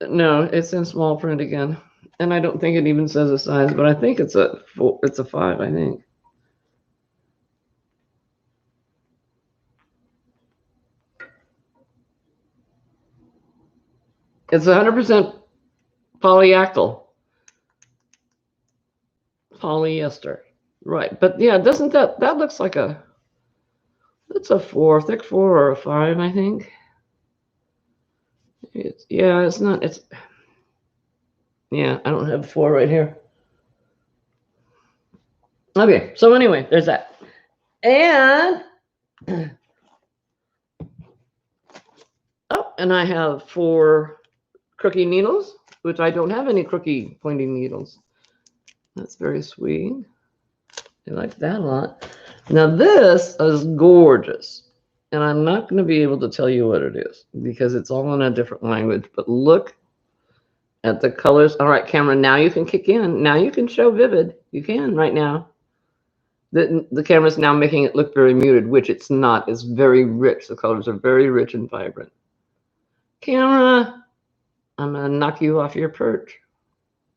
[SPEAKER 1] no, it's in small print again. And I don't think it even says a size, but I think it's a 5, I think. It's 100% polyester. Polyester. Right. But yeah, doesn't that looks like it's a 4, thick 4 or a 5, I think. It's not, I don't have 4 right here. Okay, so anyway, there's that. And and I have 4 crookie needles, which I don't have any crookie pointy needles. That's very sweet. I like that a lot. Now this is gorgeous. And I'm not going to be able to tell you what it is because it's all in a different language. But look at the colors. All right, camera, now you can kick in. Now you can show vivid. You can right now. The camera's now making it look very muted, which it's not. It's very rich. The colors are very rich and vibrant. Camera, I'm going to knock you off your perch.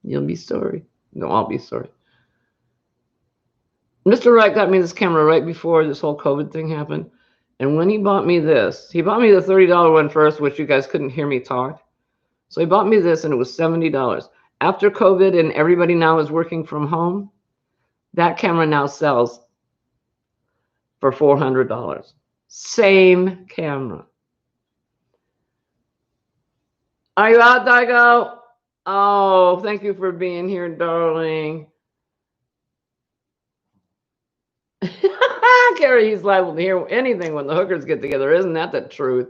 [SPEAKER 1] You'll be sorry. No, I'll be sorry. Mr. Wright got me this camera right before this whole COVID thing happened. And when he bought me this, he bought me the $30 one first, which you guys couldn't hear me talk. So he bought me this, and it was $70. After COVID and everybody now is working from home, that camera now sells for $400. Same camera. Are you out, Daigo? Oh, thank you for being here, darling. Carrie, he's liable to hear anything when the hookers get together. Isn't that the truth?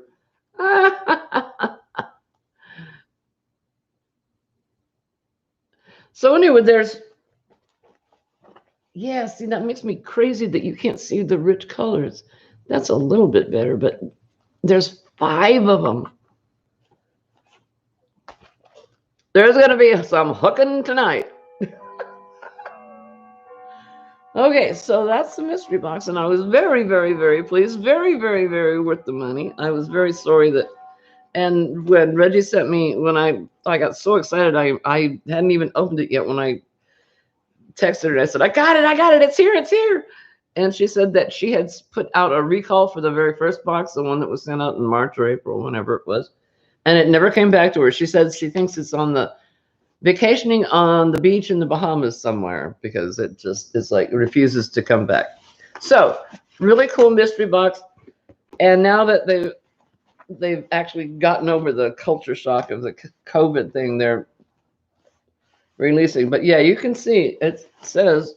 [SPEAKER 1] So anyway, see, that makes me crazy that you can't see the rich colors. That's a little bit better, but there's 5 of them. There's going to be some hooking tonight. Okay, so that's the mystery box, and I was very, very, very pleased. Very, very, very worth the money. I was very sorry that, and when Reggie sent me, when I got so excited, I hadn't even opened it yet when I texted her. I said, I got it, it's here. And she said that she had put out a recall for the very first box, the one that was sent out in March or April, whenever it was, and it never came back to her. She said she thinks it's on the vacationing on the beach in the Bahamas somewhere because it just is like it refuses to come back. So really cool mystery box. And now that they've actually gotten over the culture shock of the COVID thing, they're releasing. But yeah, you can see it says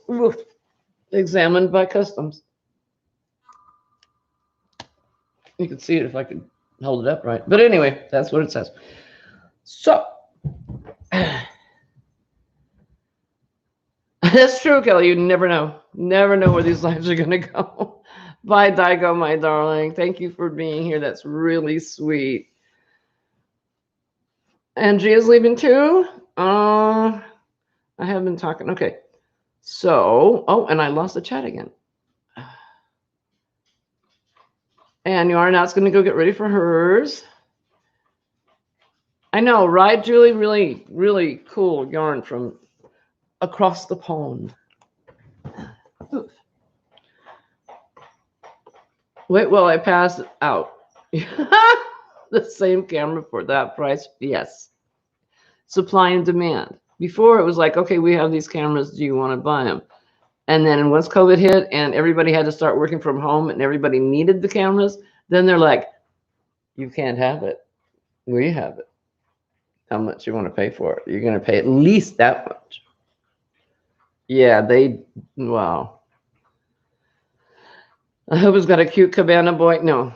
[SPEAKER 1] examined by customs. You can see it if I could hold it up right. But anyway, that's what it says. So that's true, Kelly. You never know. Never know where these lives are going to go. Bye, Daigo, my darling. Thank you for being here. That's really sweet. Angie's leaving too. I have been talking. Okay. So, and I lost the chat again. And Yarnat's going to go get ready for hers. I know, right, Julie? Really, really cool yarn from across the pond. Wait, well, I pass it out. The same camera for that price? Yes. Supply and demand. Before it was like, okay, we have these cameras. Do you want to buy them? And then once COVID hit and everybody had to start working from home and everybody needed the cameras, then they're like, you can't have it. We have it. How much you want to pay for it? You're going to pay at least that much. Yeah, wow. I hope it's got a cute cabana boy. No.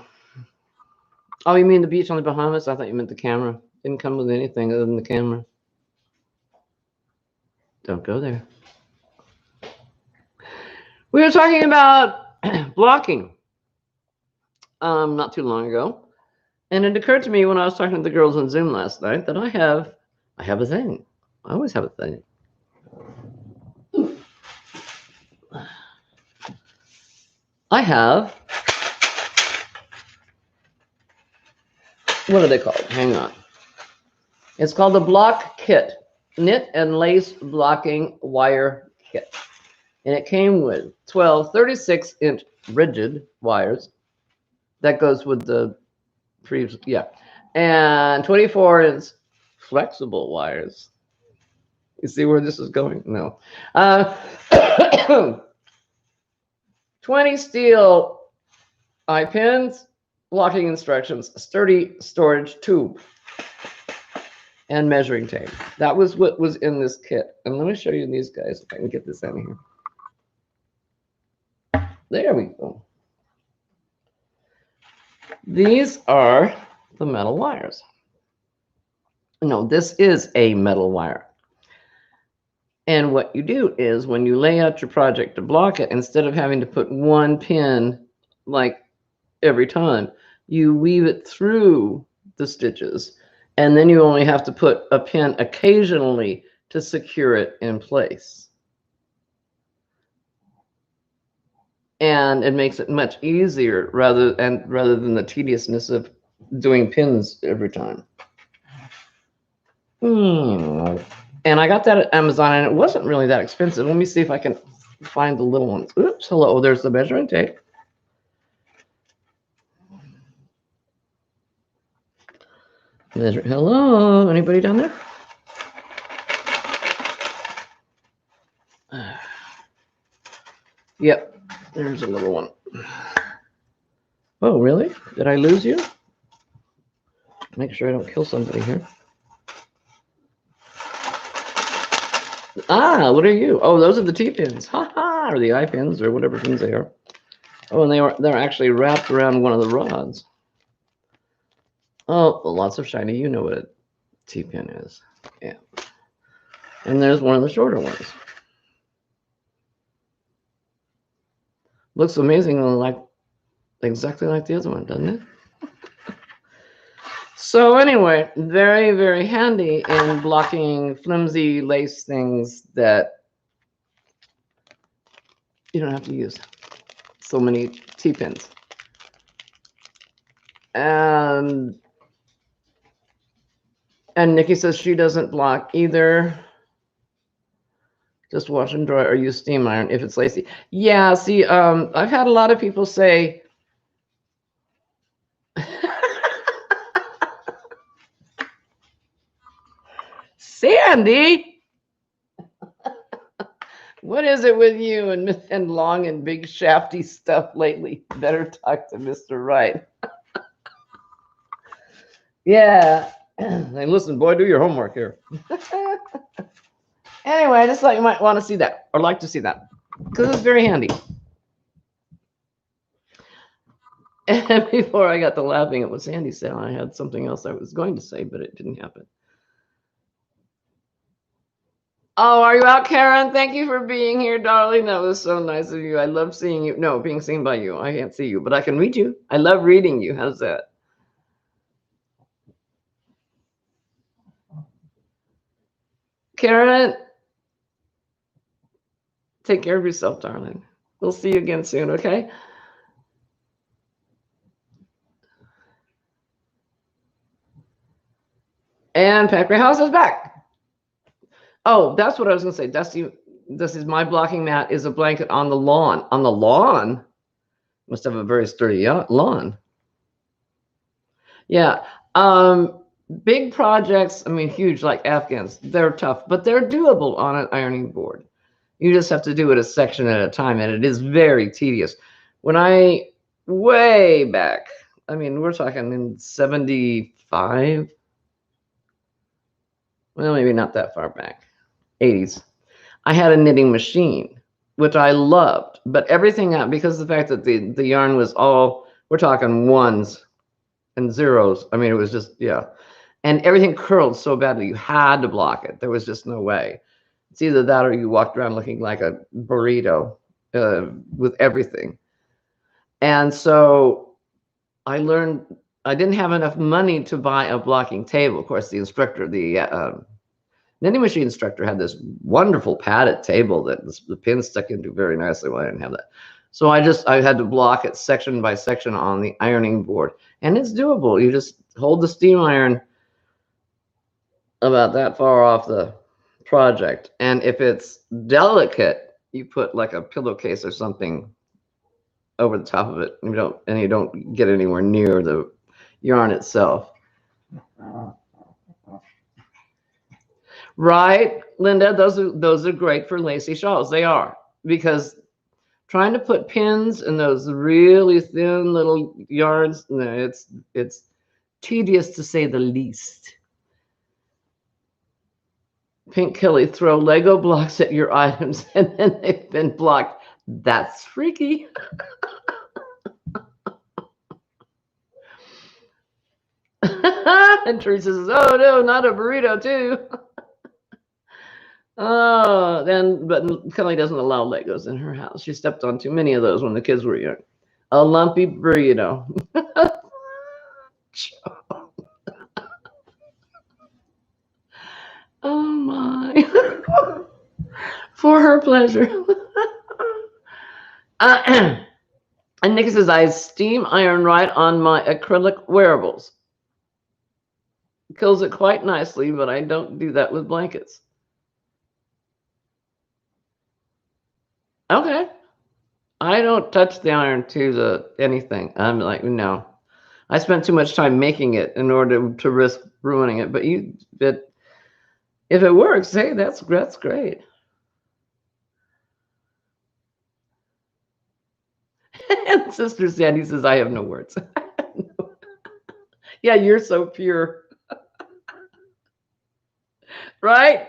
[SPEAKER 1] Oh, you mean the beach on the Bahamas? I thought you meant the camera. Didn't come with anything other than the camera. Don't go there. We were talking about blocking not too long ago. And it occurred to me when I was talking to the girls on Zoom last night that I have a thing. I always have a thing. I have, what are they called? Hang on. It's called the block kit. knit and lace blocking wire kit. And it came with 12 36-inch rigid wires. That goes with the previous, yeah. And 24-inch flexible wires. You see where this is going? No. 20 steel eye pins, blocking instructions, sturdy storage tube, and measuring tape. That was what was in this kit. And let me show you these guys if I can get this out of here. There we go. These are the metal wires. No, this is a metal wire. And what you do is when you lay out your project to block it, instead of having to put one pin like every time, you weave it through the stitches, and then you only have to put a pin occasionally to secure it in place. And it makes it much easier rather than the tediousness of doing pins every time. And I got that at Amazon, and it wasn't really that expensive. Let me see if I can find the little ones. Oops, hello, there's the measuring tape. Hello, anybody down there? Yep, there's a little one. Oh, really? Did I lose you? Make sure I don't kill somebody here. Ah, what are you? Oh, those are the T-pins. Ha ha, or the I-pins, or whatever pins they are. Oh, and they're actually wrapped around one of the rods. Oh, well, lots of shiny. You know what a T-pin is. Yeah. And there's one of the shorter ones. Looks amazing, exactly like the other one, doesn't it? So anyway, very, very handy in blocking flimsy lace things that you don't have to use so many T-pins. And Nikki says she doesn't block either. Just wash and dry or use steam iron if it's lacy. Yeah, see, I've had a lot of people say, Sandy, what is it with you and long and big shafty stuff lately? Better talk to Mr. Wright. Yeah. Hey, listen, boy, do your homework here. Anyway, I just thought you might want to see that or like to see that because it's very handy. And before I got to laughing at what Sandy said, I had something else I was going to say, but it didn't happen. Oh, are you out, Karen? Thank you for being here, darling. That was so nice of you. I love seeing you. No, being seen by you. I can't see you, but I can read you. I love reading you. How's that? Karen, take care of yourself, darling. We'll see you again soon, okay? And Patrick House is back. Oh, that's what I was going to say. Dusty, this is my blocking mat is a blanket on the lawn. On the lawn? Must have a very sturdy lawn. Yeah. Big projects, I mean, huge like Afghans, they're tough, but they're doable on an ironing board. You just have to do it a section at a time, and it is very tedious. When I, way back, I mean, we're talking in 75, well, maybe not that far back, 80s. I had a knitting machine, which I loved, but everything out because of the fact that the yarn was all, we're talking ones and zeros. I mean, it was just, yeah. And everything curled so badly, you had to block it. There was just no way. It's either that or you walked around looking like a burrito with everything. And so I learned, I didn't have enough money to buy a blocking table. Of course, the instructor, the knitting machine instructor had this wonderful padded table that the pins stuck into very nicely. Well, I didn't have that. So I had to block it section by section on the ironing board. And it's doable. You just hold the steam iron about that far off the project. And if it's delicate, you put like a pillowcase or something over the top of it. You don't get anywhere near the yarn itself. Right, Linda, those are great for lacy shawls. They are, because trying to put pins in those really thin little yarns, no, it's tedious to say the least. Pink Kelly, throw Lego blocks at your items and then they've been blocked. That's freaky. And Teresa says, oh no, not a burrito too. Oh, but Kelly doesn't allow Legos in her house. She stepped on too many of those when the kids were young. A lumpy burrito. Oh my. For her pleasure. And Nikki says, I steam iron right on my acrylic wearables. Kills it quite nicely, but I don't do that with blankets. Okay. I don't touch the iron to anything. I'm like, no. I spent too much time making it in order to risk ruining it. But if it works, hey, that's great. And Sister Sandy says, I have no words. Yeah, you're so pure. Right?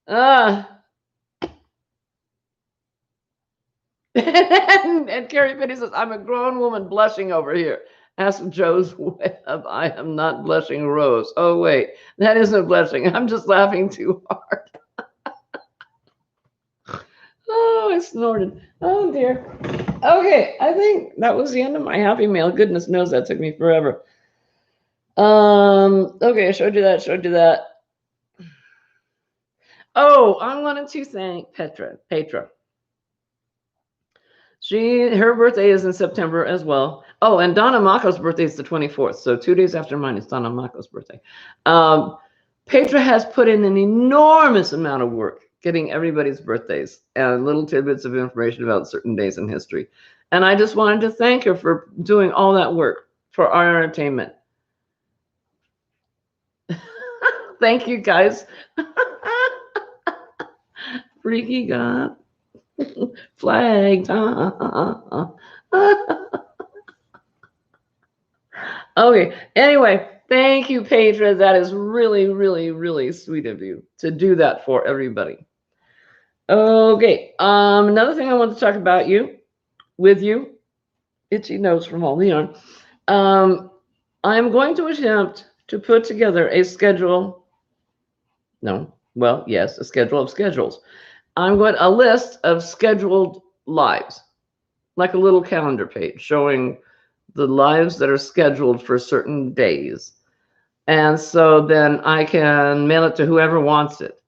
[SPEAKER 1] And Carrie Penny says, I'm a grown woman blushing over here. Ask Joe's Web. I am not blushing, Rose. Oh, wait. That isn't blushing. I'm just laughing too hard. Oh, I snorted. Oh, dear. Okay, I think that was the end of my happy mail. Goodness knows that took me forever. Okay, I showed you that. Oh, I wanted to thank Petra. Her birthday is in September as well. Oh, and Donna Mako's birthday is the 24th. So 2 days after mine is Donna Mako's birthday. Petra has put in an enormous amount of work getting everybody's birthdays and little tidbits of information about certain days in history. And I just wanted to thank her for doing all that work for our entertainment. Thank you, guys. Freaky God. Flag. Okay. Anyway, thank you, Petra. That is really, really, really sweet of you to do that for everybody. Okay. Another thing I want to talk about with you, itchy nose from all the yarn. I'm going to attempt to put together a schedule. A schedule of schedules. A list of scheduled lives, like a little calendar page showing the lives that are scheduled for certain days. And so then I can mail it to whoever wants it.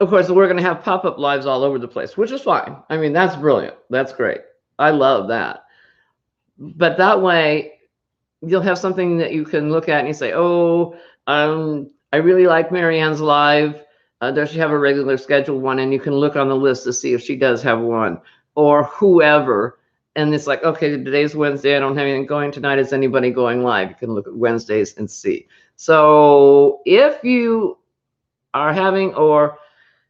[SPEAKER 1] Of course, we're going to have pop-up lives all over the place, which is fine. I mean, that's brilliant. That's great. I love that. But that way, you'll have something that you can look at and you say, oh, I really like Marianne's live. Does she have a regular scheduled one? And you can look on the list to see if she does have one, or whoever. And it's like, okay, today's Wednesday. I don't have anything going tonight. Is anybody going live? You can look at Wednesdays and see. So if you are having or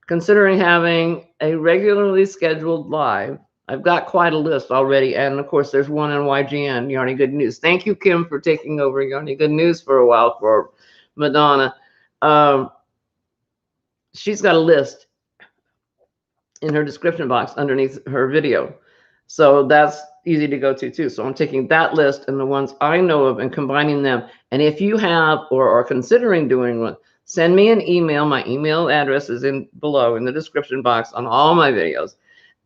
[SPEAKER 1] considering having a regularly scheduled live, I've got quite a list already. And of course, there's one in YGN, Yarny Good News. Thank you, Kim, for taking over Yarny Good News for a while for Madonna. She's got a list in her description box underneath her video. So that's easy to go to too. So I'm taking that list and the ones I know of and combining them. And if you have or are considering doing one, send me an email. My email address is below in the description box on all my videos.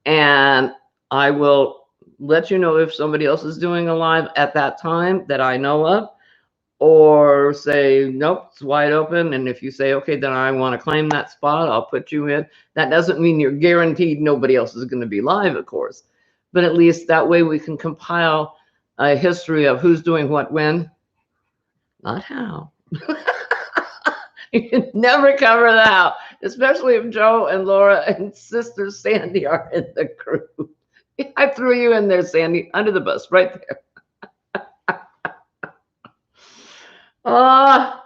[SPEAKER 1] And I will let you know if somebody else is doing a live at that time that I know of, or say, nope, it's wide open. And if you say, okay, then I want to claim that spot, I'll put you in. That doesn't mean you're guaranteed nobody else is going to be live, of course. But at least that way we can compile a history of who's doing what when, not how. You can never cover that out, especially if Joe and Laura and sister Sandy are in the group. I threw you in there, Sandy, under the bus, right there. Oh,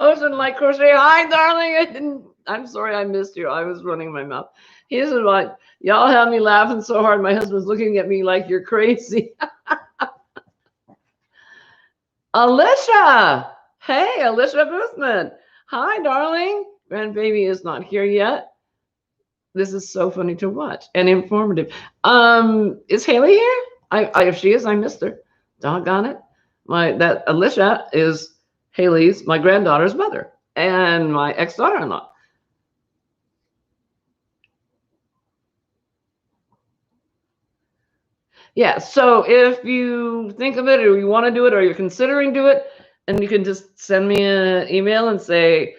[SPEAKER 1] Ocean like crochet. Hi, darling. I'm sorry I missed you. I was running my mouth. He's like, y'all have me laughing so hard. My husband's looking at me like you're crazy. Alicia. Hey, Alicia Boothman. Hi, darling. Grandbaby is not here yet. This is so funny to watch and informative. Is Haley here? If she is, I missed her. Doggone it. That Alicia is Haley's, my granddaughter's mother, and my ex-daughter-in-law. Yeah, so if you think of it or you want to do it or you're considering do it, and you can just send me an email and say,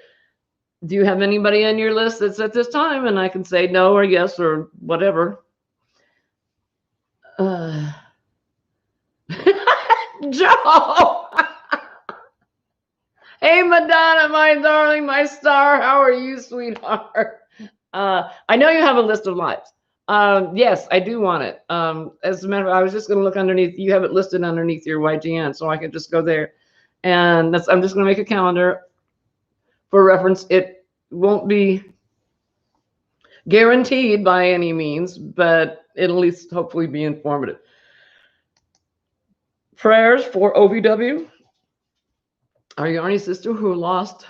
[SPEAKER 1] do you have anybody on your list that's at this time? And I can say no or yes or whatever. Joe! Hey, Madonna, my darling, my star. How are you, sweetheart? I know you have a list of lives. Yes, I do want it. As a matter of fact, I was just going to look underneath. You have it listed underneath your YGN, so I could just go there. And I'm just going to make a calendar for reference. It won't be guaranteed by any means, but it'll at least hopefully be informative. Prayers for OVW, our Yarny sister who lost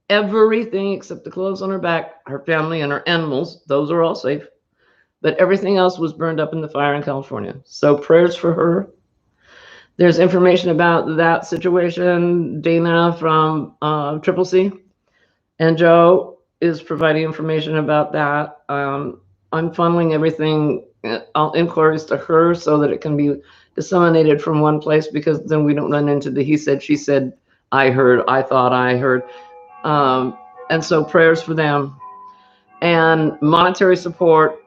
[SPEAKER 1] everything except the clothes on her back, her family, and her animals. Those are all safe. But everything else was burned up in the fire in California. So prayers for her. There's information about that situation. Dana from Triple C and Joe is providing information about that. I'm funneling everything, all inquiries to her so that it can be disseminated from one place, because then we don't run into the he said, she said, I heard, I thought I heard. And so prayers for them. And monetary support,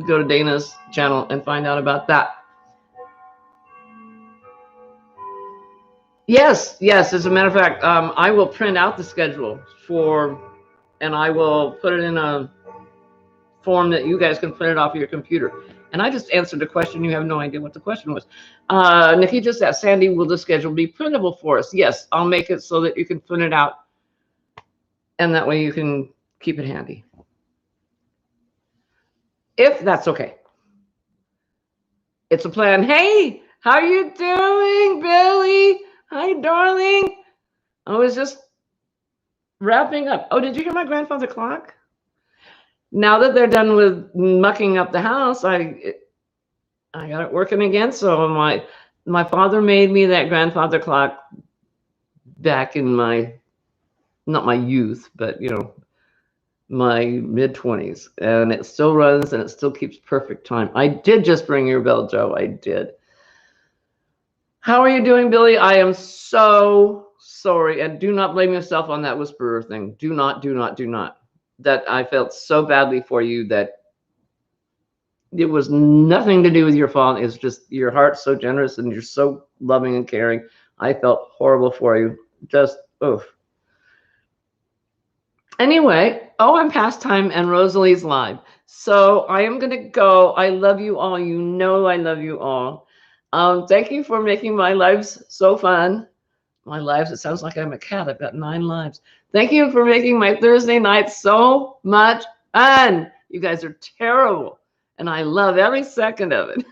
[SPEAKER 1] go to Dana's channel and find out about that. Yes, as a matter of fact, I will print out the schedule and I will put it in a form that you guys can print it off of your computer. And I just answered a question. You have no idea what the question was. Nikki just asked, Sandy, will the schedule be printable for us? Yes, I'll make it so that you can print it out. And that way you can keep it handy. If that's okay. It's a plan. Hey, how you doing, Billy? Hi, darling. I was just wrapping up. Oh, did you hear my grandfather clock? Now that they're done with mucking up the house, I got it working again. So my father made me that grandfather clock back in not my youth, but my mid-20s, and it still runs and it still keeps perfect time. I did just ring your bell, Joe. I did. How are you doing, Billy? I am so sorry, and do not blame yourself on that whisperer thing. Do not. That I felt so badly for you that it was nothing to do with your fault. It's just your heart's so generous and you're so loving and caring. I felt horrible for you. Just oof. Anyway, I'm past time and Rosalie's live. So I am going to go. I love you all. You know I love you all. Thank you for making my lives so fun. My lives, it sounds like I'm a cat. I've got 9 lives. Thank you for making my Thursday night so much fun. You guys are terrible. And I love every second of it.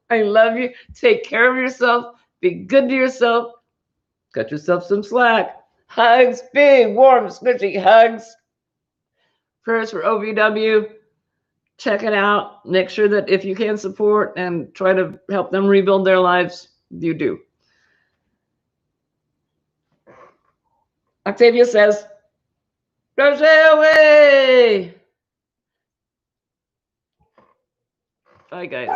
[SPEAKER 1] I love you. Take care of yourself. Be good to yourself. Cut yourself some slack. Hugs, big, warm, squishy hugs. Prayers for OVW. Check it out. Make sure that if you can support and try to help them rebuild their lives, you do. Octavia says, crochet away. Bye, guys.